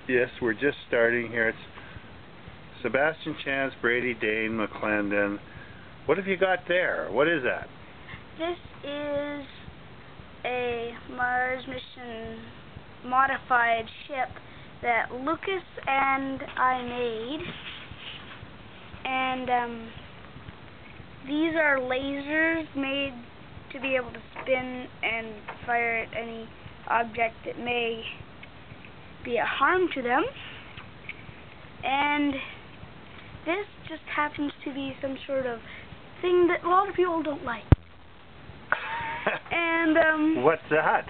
Yes, we're just starting here. It's Sebastian Chance, Brady, Dane, McClendon. What have you got there? What is that? This is a Mars mission modified ship that Lucas and I made. And these are lasers made to be able to spin and fire at any object that may be a harm to them. And this just happens to be some sort of thing that a lot of people don't like. And what's that?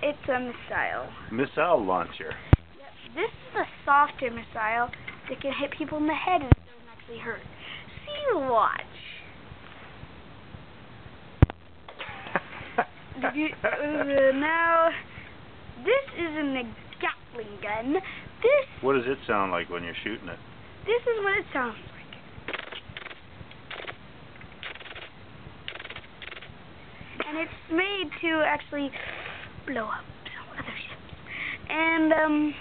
It's a missile. Missile launcher. Yep. This is a softer missile that can hit people in the head and it doesn't actually hurt. See, watch. Now, this isn't a Gatling gun. What does it sound like when you're shooting it? This is what it sounds like. And it's made to actually blow up some other ships. And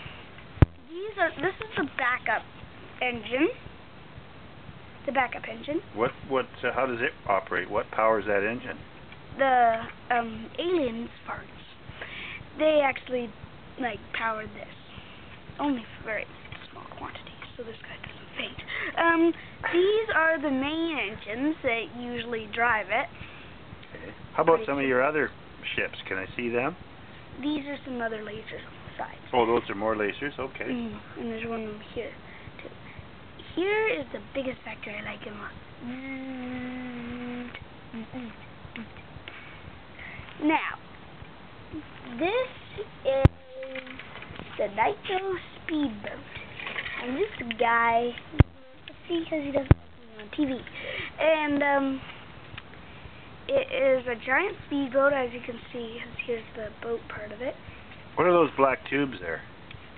this is the backup engine. The backup engine. How does it operate? What powers that engine? The aliens' parts. They actually power this. Only for very small quantities, so this guy doesn't faint. These are the main engines that usually drive it. Okay. How about some of your other ships? Can I see them? These are some other lasers on the side. Oh, those are more lasers? Okay. And there's one over here, too. Here is the biggest factor I like in life. Now, this is the Nitro Speedboat. And this guy, see, because he doesn't like me on TV. And it is a giant speedboat, as you can see. Here's the boat part of it. What are those black tubes there?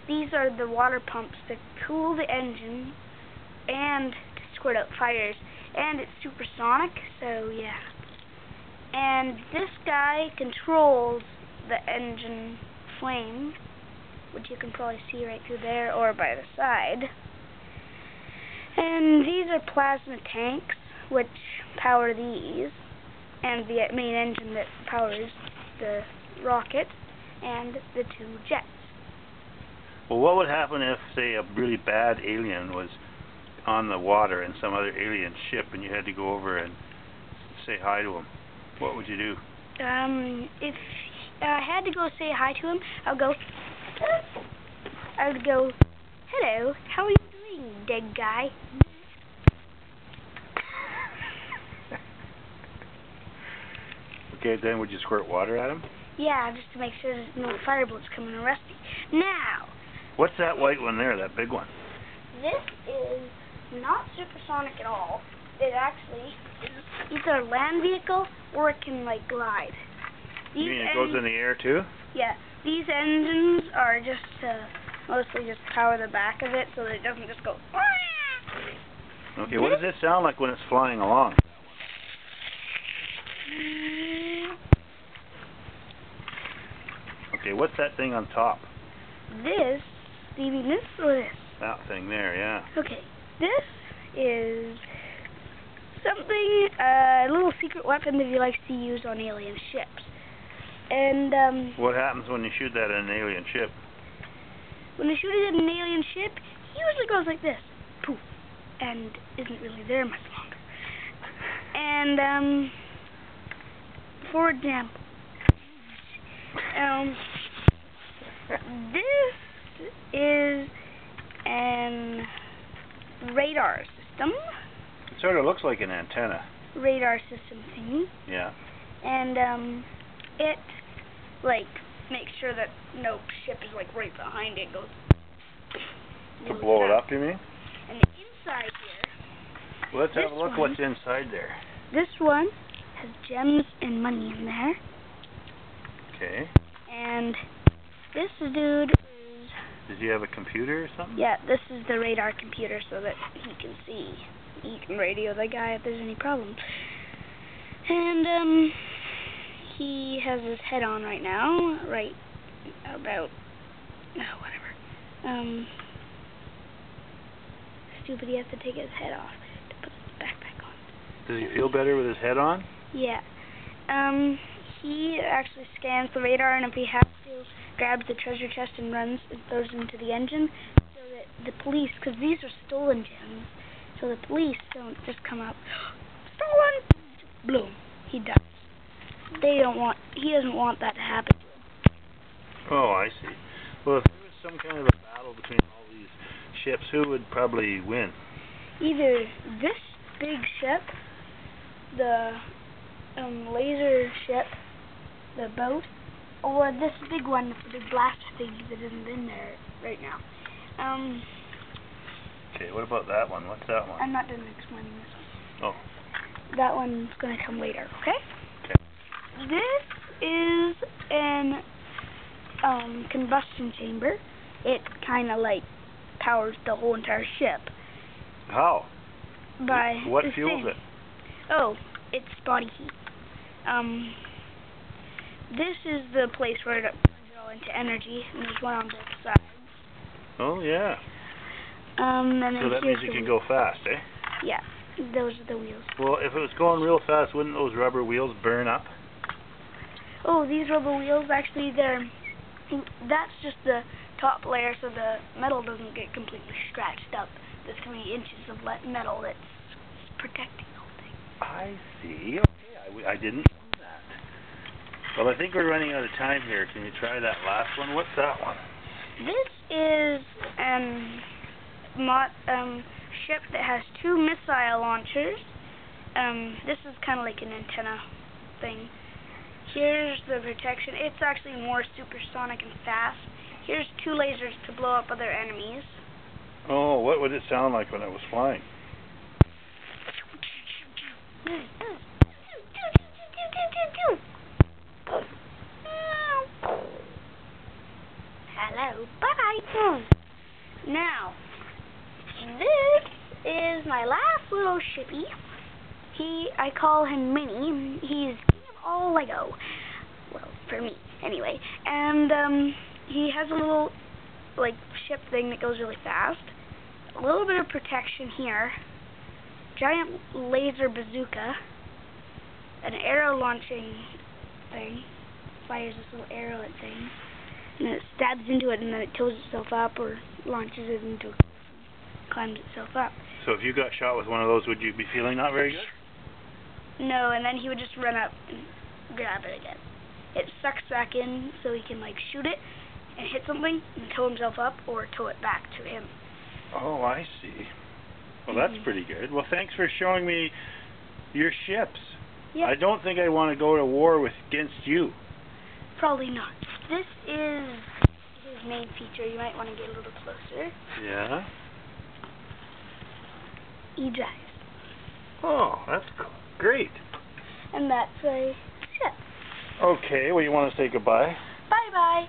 These are the water pumps that cool the engine and to squirt out fires. And it's supersonic, so yeah. And this guy controls the engine flame, which you can probably see right through there or by the side. And these are plasma tanks, which power these, and the main engine that powers the rocket, and the two jets. Well, what would happen if, say, a really bad alien was on the water in some other alien ship and you had to go over and say hi to him? What would you do? If I had to go say hi to him, I would go, hello, how are you doing, dead guy? Okay, then would you squirt water at him? Yeah, just to make sure there's no fire bullets coming to arrest me. Now, what's that white one there, that big one? This is not supersonic at all. It actually is either a land vehicle or it can glide. You mean it goes in the air too? Yeah. These engines are just mostly just power the back of it so that it doesn't just go. Okay, what does it sound like when it's flying along? Okay, what's that thing on top? This? Do you mean this or this? That thing there, yeah. Okay, this is something, a little secret weapon that he likes to use on alien ships. And, what happens when you shoot that at an alien ship? When you shoot it at an alien ship, he usually goes like this. Poof. And isn't really there much longer. And, for example, this is an radar system. It sort of looks like an antenna. Radar system thingy. Yeah. And it makes sure that no ship is right behind it. Goes to blow it up, you mean? And the inside here. Well, let's have a look what's inside there. This one has gems and money in there. Okay. And this dude is... Does he have a computer or something? Yeah, this is the radar computer so that he can see. He can radio the guy if there's any problems. And, he has his head on right now, right about, whatever. Stupid, he has to take his head off to put his backpack on. Does he feel better with his head on? Yeah. He actually scans the radar, and if he has to, grabs the treasure chest and runs and throws it into the engine, so that the police, because these are stolen gems, so the police don't just come up, stolen, boom, he dies. He doesn't want that to happen to him. Oh, I see. Well, if there was some kind of a battle between all these ships, who would probably win? Either this big ship, the laser ship, the boat, or this big one with the big blaster thing that isn't in there right now. Okay, what about that one? What's that one? I'm not done explaining this one. Oh. That one's going to come later, okay? Okay. This is an combustion chamber. It kind of like powers the whole entire ship. How? By what this fuels thing. it? Oh, it's body heat. This is the place where it turns it all into energy, and there's one on both sides. Oh, yeah. And then So that means you can go fast, eh? Yeah, those are the wheels. Well, if it was going real fast, wouldn't those rubber wheels burn up? Oh, these rubber wheels, actually, that's just the top layer, so the metal doesn't get completely scratched up. The 3 inches of metal that's protecting the whole thing. I see. Okay, I didn't know that. Well, I think we're running out of time here. Can you try that last one? What's that one? This is ship that has 2 missile launchers. This is kind of like an antenna thing. Here's the protection. It's actually more supersonic and fast. Here's 2 lasers to blow up other enemies. Oh, what would it sound like when it was flying? Hello, bye. Now, this is my last little shippy. I call him Minnie. He's king of all Lego. Well, for me, anyway. And he has a little ship thing that goes really fast. A little bit of protection here. Giant laser bazooka. An arrow launching thing. Fires this little arrow at things. And then it stabs into it, and then it tows itself up or launches it into a cliff and climbs itself up. So if you got shot with one of those, would you be feeling not very good? No, and then he would just run up and grab it again. It sucks back in so he can shoot it and hit something and tow himself up or tow it back to him. Oh, I see. Well, that's pretty good. Well, thanks for showing me your ships. Yep. I don't think I want to go to war against you. Probably not. This is his main feature. You might want to get a little closer. Yeah? He drives. Oh, that's cool. Great. And that's a ship. Okay, well, you want to say goodbye? Bye-bye.